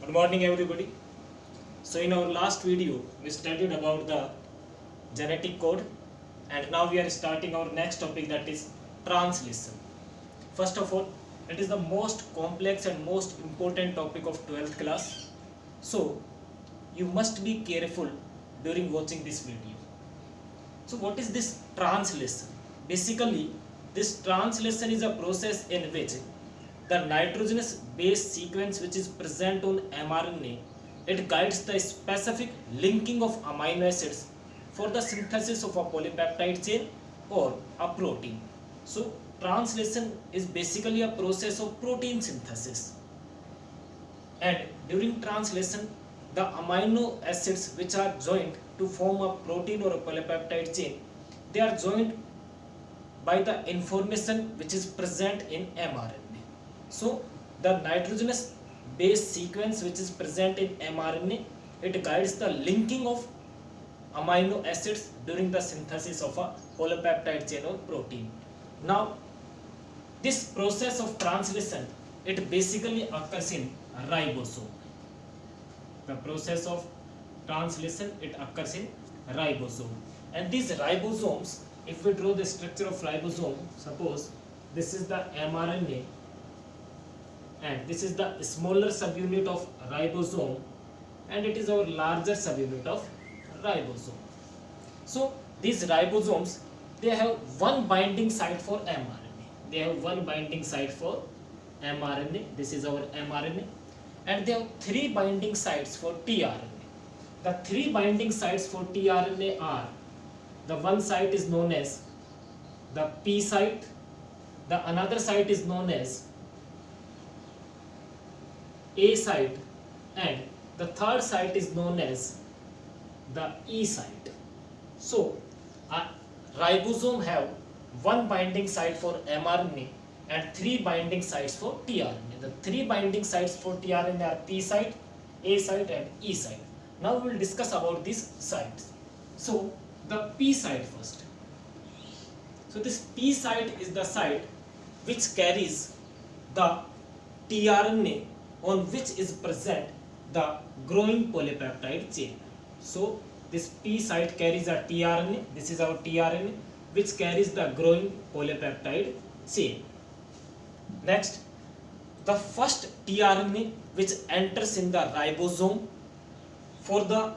Good morning everybody. So in our last video we studied about the genetic code, and now we are starting our next topic, that is translation. First of all, it is the most complex and most important topic of 12th class. So you must be careful during watching this video. So what is this translation? Basically, this translation is a process in which the nitrogenous base sequence which is present on mRNA, it guides the specific linking of amino acids for the synthesis of a polypeptide chain or a protein. So translation is basically a process of protein synthesis. And during translation, the amino acids which are joined to form a protein or a polypeptide chain, they are joined by the information which is present in mRNA. So the nitrogenous base sequence which is present in mRNA, it guides the linking of amino acids during the synthesis of a polypeptide chain or protein. Now this process of translation, it basically occurs in ribosome. The process of translation, it occurs in ribosome. And these ribosomes, if we draw the structure of ribosome, suppose this is the mRNA and this is the smaller subunit of ribosome, and it is our larger subunit of ribosome. So these ribosomes, they have one binding site for mRNA. They have one binding site for mRNA. This is our mRNA. And they have three binding sites for tRNA. The three binding sites for tRNA are, the one site is known as the P site, the another site is known as A site, and the third site is known as the E site. So a ribosome have one binding site for mRNA and three binding sites for tRNA. The three binding sites for tRNA are P site, A site and E site. Now we will discuss about these sites. So the P site first. So this P site is the site which carries the tRNA on which is present the growing polypeptide chain. So this P site carries a tRNA, this is our tRNA, which carries the growing polypeptide chain. Next, the first tRNA which enters in the ribosome, for the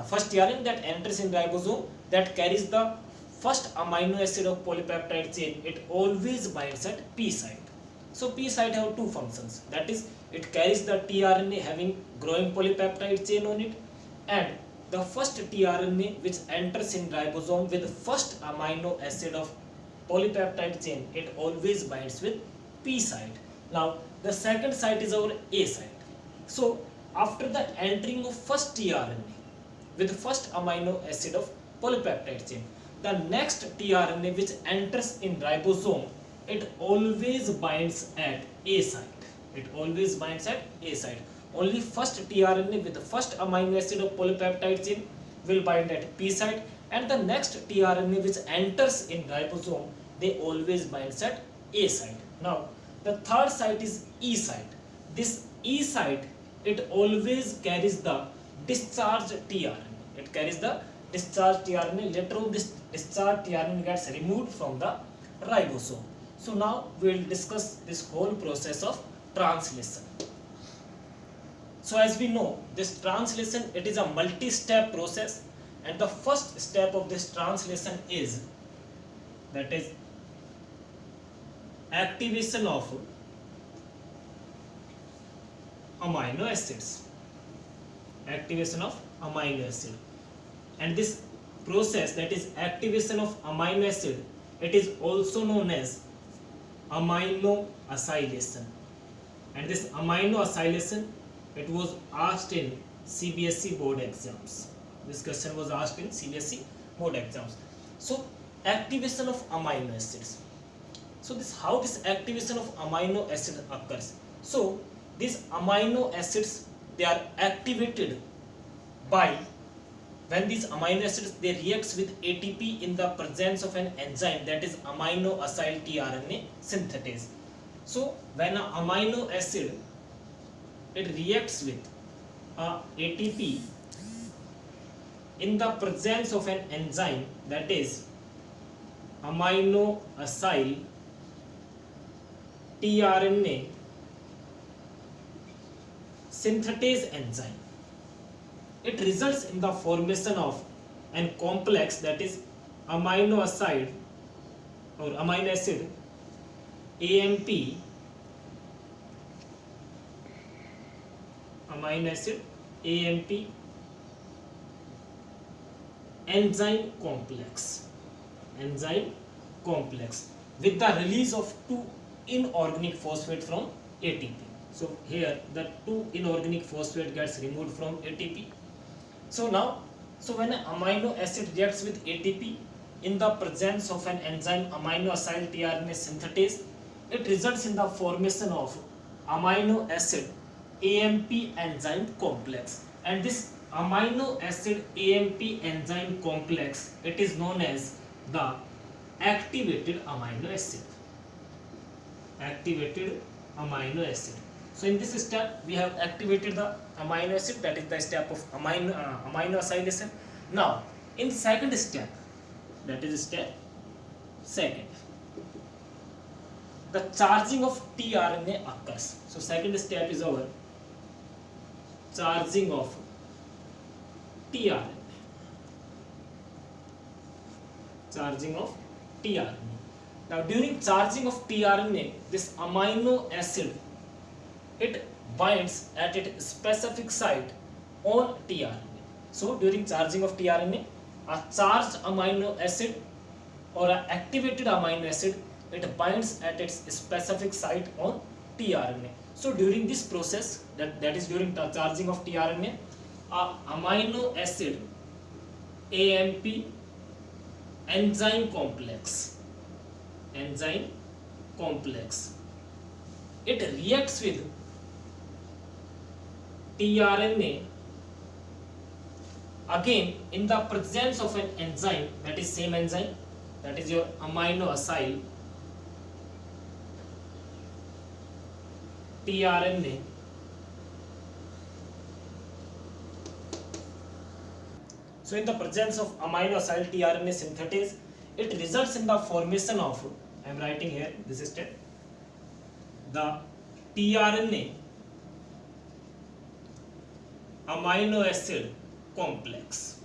first tRNA that enters in ribosome, that carries the first amino acid of polypeptide chain, it always binds at P site. So P site have two functions, that is, it carries the tRNA having growing polypeptide chain on it, and the first tRNA which enters in ribosome with first amino acid of polypeptide chain, it always binds with P site. Now the second site is our A site. So after the entering of first tRNA with first amino acid of polypeptide chain, the next tRNA which enters in ribosome, it always binds at A site. It always binds at A site. Only first tRNA with the first amino acid of polypeptide chain will bind at P site, and the next tRNA which enters in ribosome, they always binds at A site. Now the third site is E site. This E site, it always carries the discharged tRNA. It carries the discharged tRNA. Later on this discharged tRNA gets removed from the ribosome. So now we will discuss this whole process of translation. So as we know, this translation, it is a multi-step process, and the first step of this translation is, that is, activation of amino acids. Activation of amino acid. And this process, that is activation of amino acid, it is also known as amino acylation. And this amino acylation, it was asked in CBSE board exams. This question was asked in CBSE board exams. So activation of amino acids. So this, how this activation of amino acid occurs? So these amino acids, they are activated by, when these amino acids, they reacts with ATP in the presence of an enzyme, that is amino acyl tRNA synthetase. So when an amino acid, it reacts with ATP in the presence of an enzyme, that is amino acyl tRNA synthetase enzyme. It results in the formation of an complex, that is amino acid AMP, amino acid AMP enzyme complex with the release of 2 inorganic phosphate from ATP. So here the 2 inorganic phosphate gets removed from ATP. So when an amino acid reacts with ATP in the presence of an enzyme amino acyl tRNA synthetase, it results in the formation of amino acid AMP enzyme complex, and this amino acid AMP enzyme complex, it is known as the activated amino acid. So in this step we have activated the amino acid, that is the step of amino acylation. Now in second step, that is step second, the charging of tRNA occurs. So second step is our charging of tRNA. Now during charging of tRNA, this amino acid, it binds at its specific site on tRNA. So during charging of tRNA, a charged amino acid or an activated amino acid, it binds at its specific site on tRNA. So during this process, that is during the charging of tRNA, a amino acid AMP enzyme complex, it reacts with tRNA again in the presence of an enzyme, that is same enzyme, that is your amino acyl tRNA So in the presence of amino acyl tRNA synthetase, it results in the formation of, I am writing here, this is step, the tRNA amino acid complex,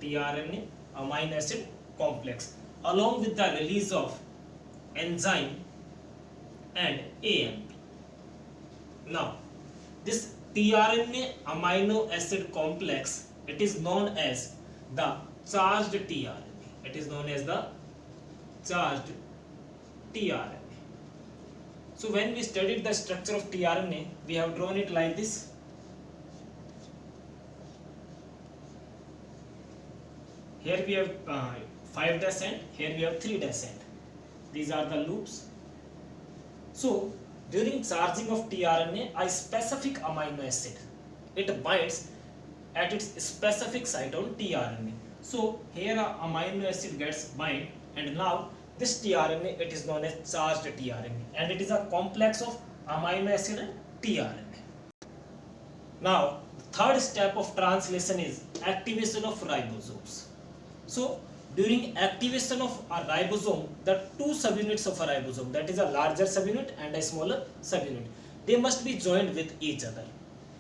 tRNA amino acid complex, along with the release of enzyme and AMP. Now, this tRNA amino acid complex, it is known as the charged tRNA. It is known as the charged tRNA. So when we studied the structure of tRNA, we have drawn it like this. Here we have 5' end, here we have 3' end. These are the loops. So during charging of tRNA, a specific amino acid, it binds at its specific site on tRNA. So here a amino acid gets bind, and now this tRNA, it is known as charged tRNA, and it is a complex of amino acid and tRNA. Now third step of translation is activation of ribosomes. So during activation of a ribosome, the two subunits of a ribosome, that is a larger subunit and a smaller subunit, they must be joined with each other.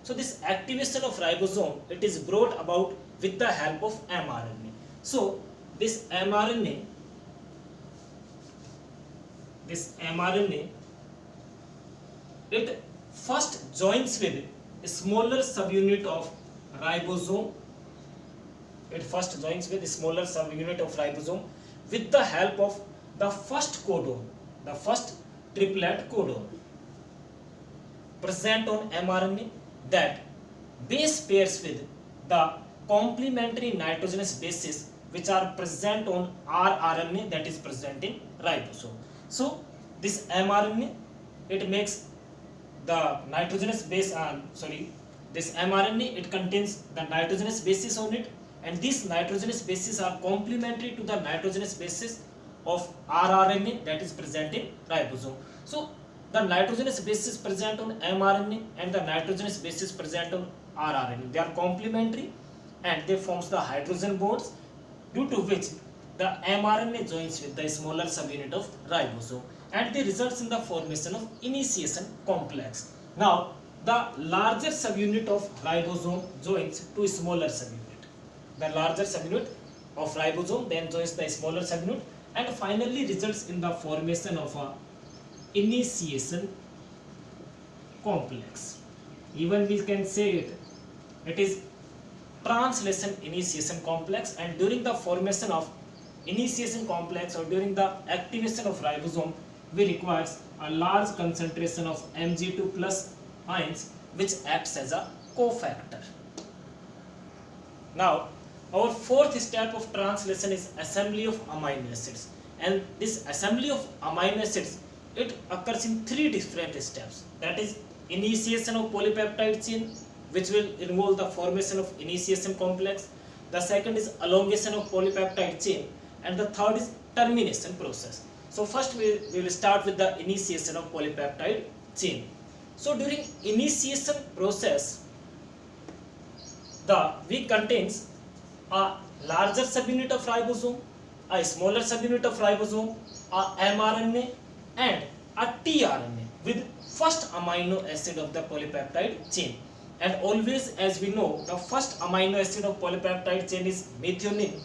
So this activation of ribosome, it is brought about with the help of mRNA. So this mRNA, it first joins with a smaller subunit of ribosome. It first joins with a smaller subunit of ribosome with the help of the first codon, the first triplet codon present on mRNA, that base pairs with the complementary nitrogenous bases which are present on rRNA, that is present in ribosome. So this mRNA, it makes the nitrogenous base, this mRNA, it contains the nitrogenous bases on it, and these nitrogenous bases are complementary to the nitrogenous bases of rRNA that is present in ribosome. So the nitrogenous base is present on mRNA and the nitrogenous base is present on rRNA. They are complementary and they forms the hydrogen bonds, due to which the mRNA joins with the smaller subunit of ribosome and they results in the formation of initiation complex. Now the larger subunit of ribosome joins to smaller subunit. The larger subunit of ribosome then joins the smaller subunit and finally results in the formation of a initiation complex. Even we can say it is translation initiation complex, and during the formation of initiation complex or during the activation of ribosome we requires a large concentration of Mg2 plus ions which acts as a cofactor. Now our fourth step of translation is assembly of amino acids, and this assembly of amino acids, it occurs in three different steps. That is initiation of polypeptide chain, which will involve the formation of initiation complex. The second is elongation of polypeptide chain, and the third is termination process. So first we will start with the initiation of polypeptide chain. So during initiation process, the we contains a larger subunit of ribosome, a smaller subunit of ribosome, a mRNA and a tRNA with first amino acid of the polypeptide chain. And always, as we know, the first amino acid of polypeptide chain is methionine,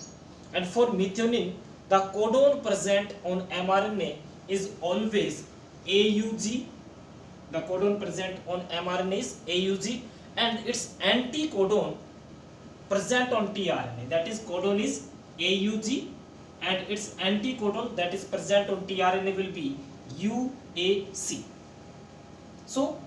and for methionine the codon present on mRNA is always AUG. The codon present on mRNA is AUG and its anticodon present on tRNA, that is codon is AUG and its anticodon that is present on tRNA will be UAC. So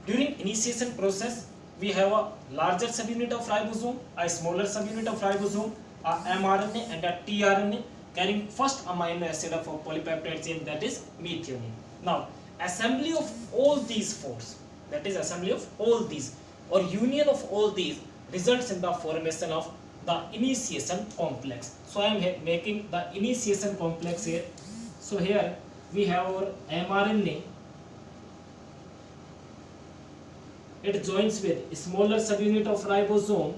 during initiation process we have a larger subunit of ribosome, a smaller subunit of ribosome, a mRNA and a tRNA carrying first amino acid of a polypeptide chain, that is methionine. Now assembly of all these fours, that is assembly of all these or union of all these results in the formation of the initiation complex. So I am making the initiation complex here. So here we have our mRNA, it joins with smaller subunit of ribosome,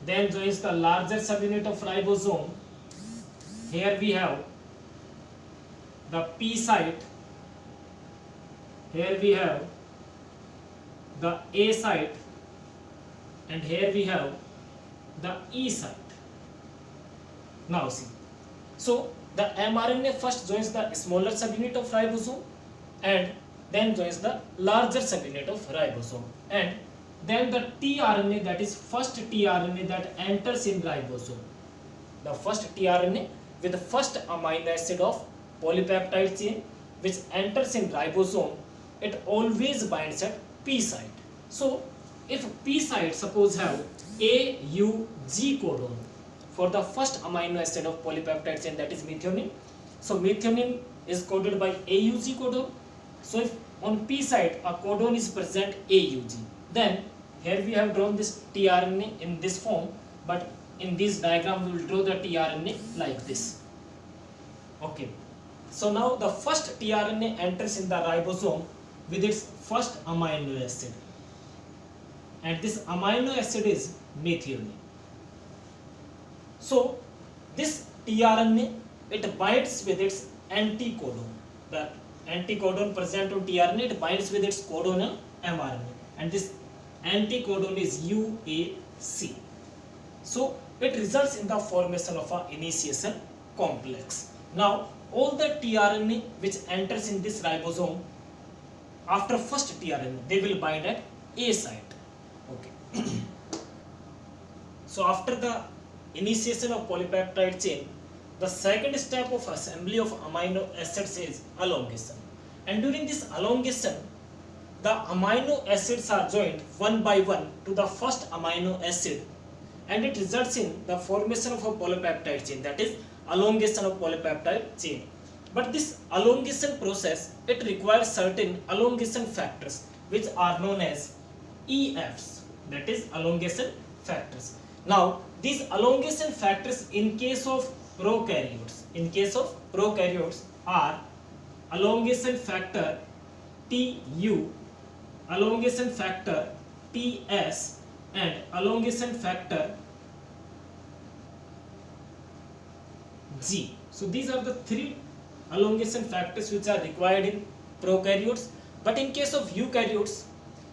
then joins the larger subunit of ribosome. Here we have the P site, here we have the A site, and here we have the E site. Now see, so the mRNA first joins the smaller subunit of ribosome and then joins the larger subunit of ribosome, and then the tRNA, that is first tRNA that enters in ribosome. The first tRNA with the first amino acid of polypeptide chain which enters in ribosome, it always binds at P site. So if P site suppose have AUG codon for the first amino acid of polypeptide chain, that is methionine, so methionine is coded by AUG codon. So if on P site a codon is present AUG, then here we have drawn this tRNA in this form, but in this diagram we will draw the tRNA like this. Okay, so now the first tRNA enters in the ribosome with its first amino acid, and this amino acid is methionine. So this tRNA, it binds with its anticodon. The anticodon present on tRNA, it binds with its codon on mRNA, and this anticodon is UAC. So it results in the formation of an initiation complex. Now all the tRNA which enters in this ribosome after first tRNA, they will bind at A site. Okay. So after the initiation of polypeptide chain, the second step of assembly of amino acids is elongation, and during this elongation the amino acids are joined one by one to the first amino acid, and it results in the formation of a polypeptide chain, that is elongation of polypeptide chain. But this elongation process, it requires certain elongation factors which are known as EFs, that is elongation factors. Now these elongation factors in case of prokaryotes are elongation factor Tu, elongation factor Ts, and elongation factor G. So these are the three elongation factors which are required in prokaryotes, but in case of eukaryotes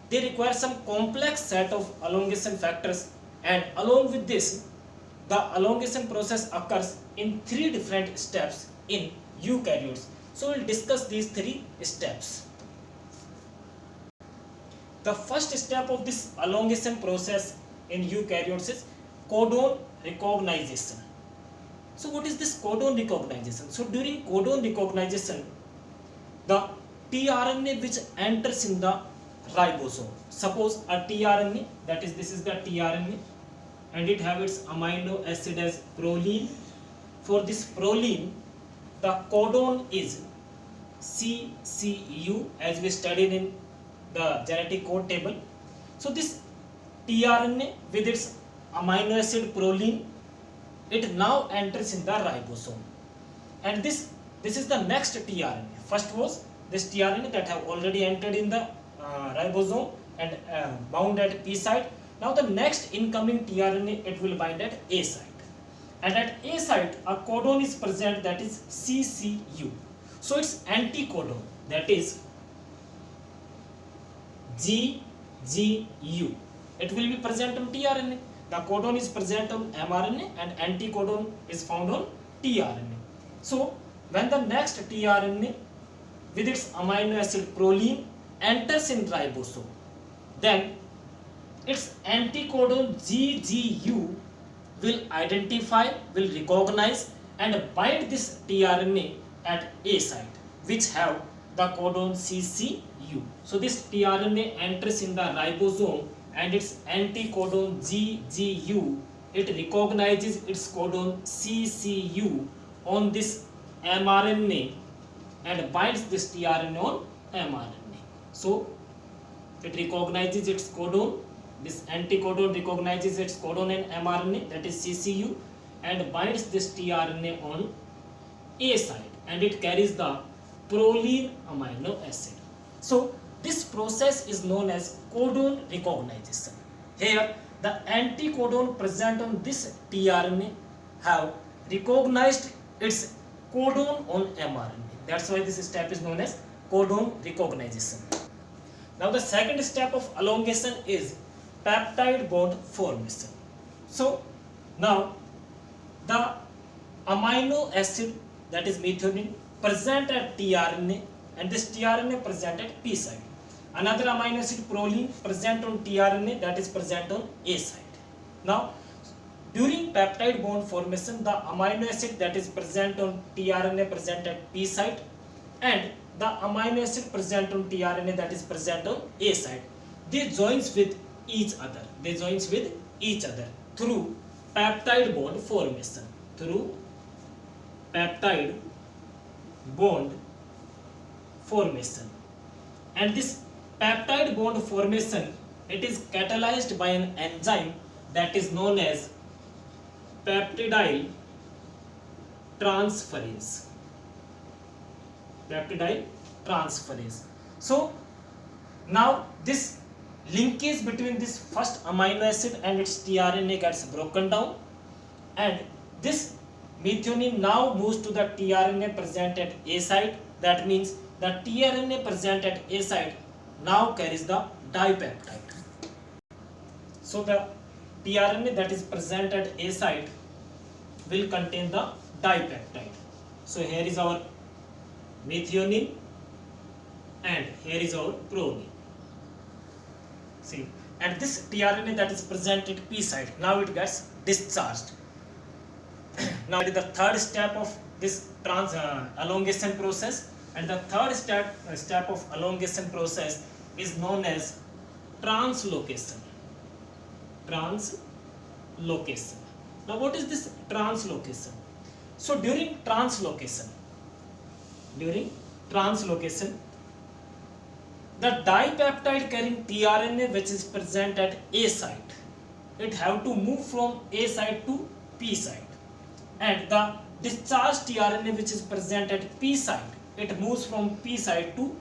they require some complex set of elongation factors, and along with this the elongation process occurs in three different steps in eukaryotes. So we'll discuss these three steps. The first step of this elongation process in eukaryotes is codon recognition. So what is this codon recognition? So during codon recognition, the tRNA which enters in the ribosome, suppose a tRNA, that is this is the tRNA, and it have its amino acid as proline. For this proline, the codon is CCU, as we studied in the genetic code table. So this tRNA with its amino acid proline, it now enters in the ribosome, and this is the next tRNA. First was this tRNA that have already entered in the ribosome and bound at P site. Now the next incoming tRNA, it will bind at A site, and at A site a codon is present, that is CCU. So its anticodon, that is GGU, it will be present on tRNA. The codon is present on mRNA and anticodon is found on tRNA. So when the next tRNA with its amino acid proline enters in ribosome, then its anticodon GGU will identify, will recognize and bind this tRNA at A site which have the codon CCU. So this tRNA enters in the ribosome and its anticodon GGU, it recognizes its codon CCU on this mRNA and binds this tRNA on mRNA. So it recognizes its codon, this anticodon recognizes its codon and mRNA, that is CCU, and binds this tRNA on A site, and it carries the proline amino acid. So this process is known as codon recognition. Here the anticodon present on this tRNA have recognized its codon on mRNA. That's why this step is known as codon recognition. Now the second step of elongation is peptide bond formation. So now the amino acid, that is methionine, present at tRNA, and this tRNA present at P site. Another amino acid proline present on tRNA, that is present on A site. Now during peptide bond formation, the amino acid that is present on tRNA present at P site, and the amino acid present on tRNA that is present on A site, they joins with each other. They joins with each other through peptide bond formation. Through peptide bond formation. And this peptide bond formation, it is catalyzed by an enzyme that is known as peptidyl transferase. Peptidyl transferase. So now this linkage between this first amino acid and its tRNA gets broken down, and this methionine now moves to the tRNA present at A site. That means the tRNA present at A site now carries the dipeptide. So the tRNA that is present at A site will contain the dipeptide. So here is our methionine and here is our proline. See, and this tRNA that is present at P site, now it gets discharged. Now it is the third step of this elongation process, and the third step of elongation process is known as translocation. Translocation. Now what is this translocation? So during translocation, the dipeptide carrying tRNA which is present at A site, it have to move from A site to P site, and the discharged tRNA which is present at P site, it moves from P side to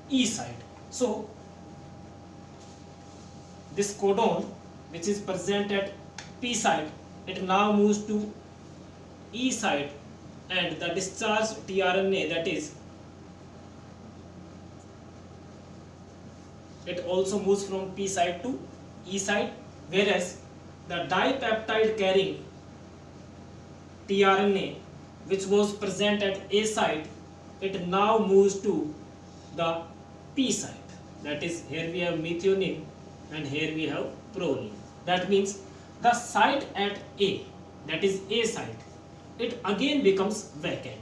E side. So this codon which is present at P side, it now moves to E side, and the discharged tRNA, that is, it also moves from P side to E side, whereas the dipeptide carrying tRNA which was present at A side, it now moves to the P side. That is, here we have methionine and here we have proline. That means the site at A, that is A site, it again becomes vacant.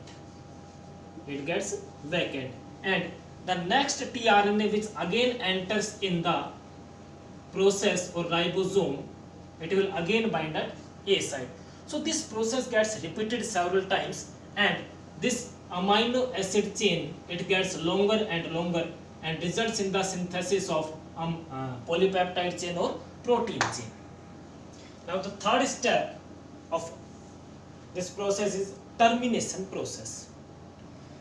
It gets vacant, and the next tRNA which again enters in the process or ribosome, it will again bind at A site. So this process gets repeated several times, and this amino acid chain, it gets longer and longer and results in the synthesis of polypeptide chain or protein chain. Now the third step of this process is termination process.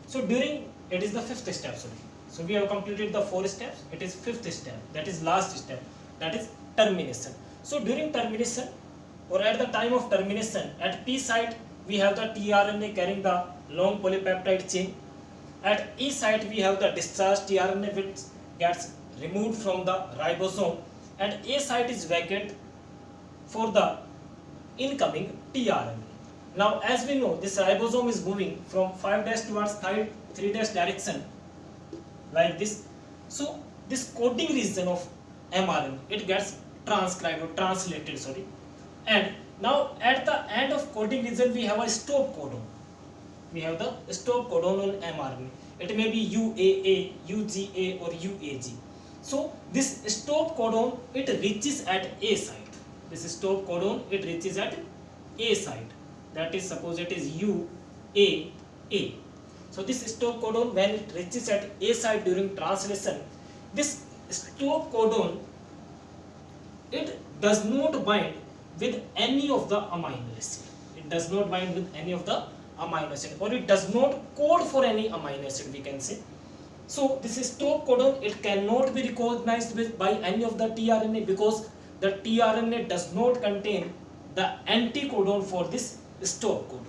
So it is the fifth step, sorry. So we have completed the 4 steps. It is fifth step, that is last step, that is termination. So during termination, or at the time of termination, at P site we have the tRNA carrying the long polypeptide chain. At E site we have the discharged tRNA which gets removed from the ribosome, and A site is vacant for the incoming tRNA. Now as we know, this ribosome is moving from 5' towards 3' direction like this. So this coding region of mRNA, it gets transcribed or translated, sorry. And now at the end of coding region we have a stop codon. We have the stop codon on mRNA. It may be UAA, UGA or UAG. So this stop codon, it reaches at A site. This stop codon, it reaches at A site. That is, suppose it is UAA. So this stop codon, when it reaches at A site during translation, this stop codon, it does not bind with any of the amino acid. It does not bind with any of the amino acid, or it does not code for any amino acid, we can say. So this stop codon, it cannot be recognized by any of the tRNA, because the tRNA does not contain the anticodon for this stop codon.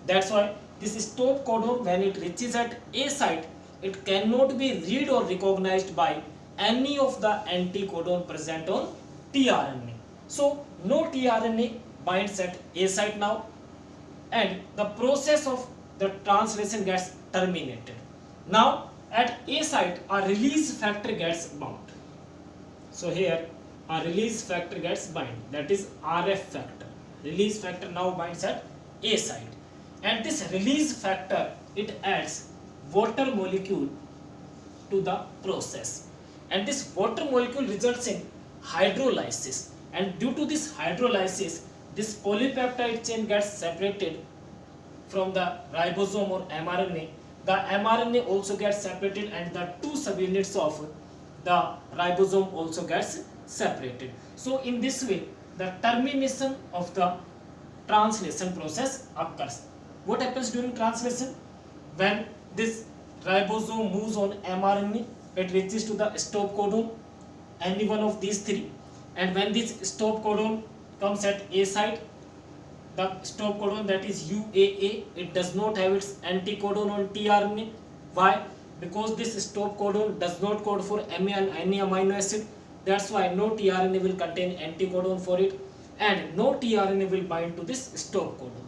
That's why this stop codon, when it reaches at A site, it cannot be read or recognized by any of the anticodon present on tRNA. So no tRNA binds at A site now, and the process of the translation gets terminated. Now at A site, a release factor gets bound. So here a release factor gets bind, that is RF factor. Release factor now binds at A site, and this release factor, it adds water molecule to the process, and this water molecule results in hydrolysis, and due to this hydrolysis, this polypeptide chain gets separated from the ribosome or mRNA. The mRNA also gets separated, and the 2 subunits of the ribosome also gets separated. So in this way, the termination of the translation process occurs. What happens during translation? When this ribosome moves on mRNA, it reaches to the stop codon, any one of these 3, and when this stop codon comes at A site, the stop codon, that is UAA, it does not have its anticodon on tRNA. Why? Because this stop codon does not code for any amino acid. That's why no tRNA will contain anticodon for it, and no tRNA will bind to this stop codon.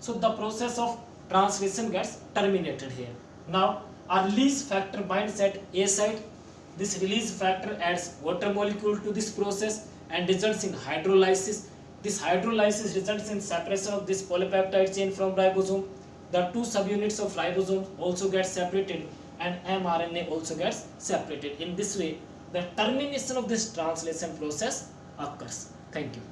So the process of translation gets terminated here. Now a release factor binds at A site. This release factor adds water molecule to this process and results in hydrolysis. This hydrolysis results in separation of this polypeptide chain from ribosome. The 2 subunits of ribosome also get separated, and mRNA also gets separated. In this way, the termination of this translation process occurs. Thank you.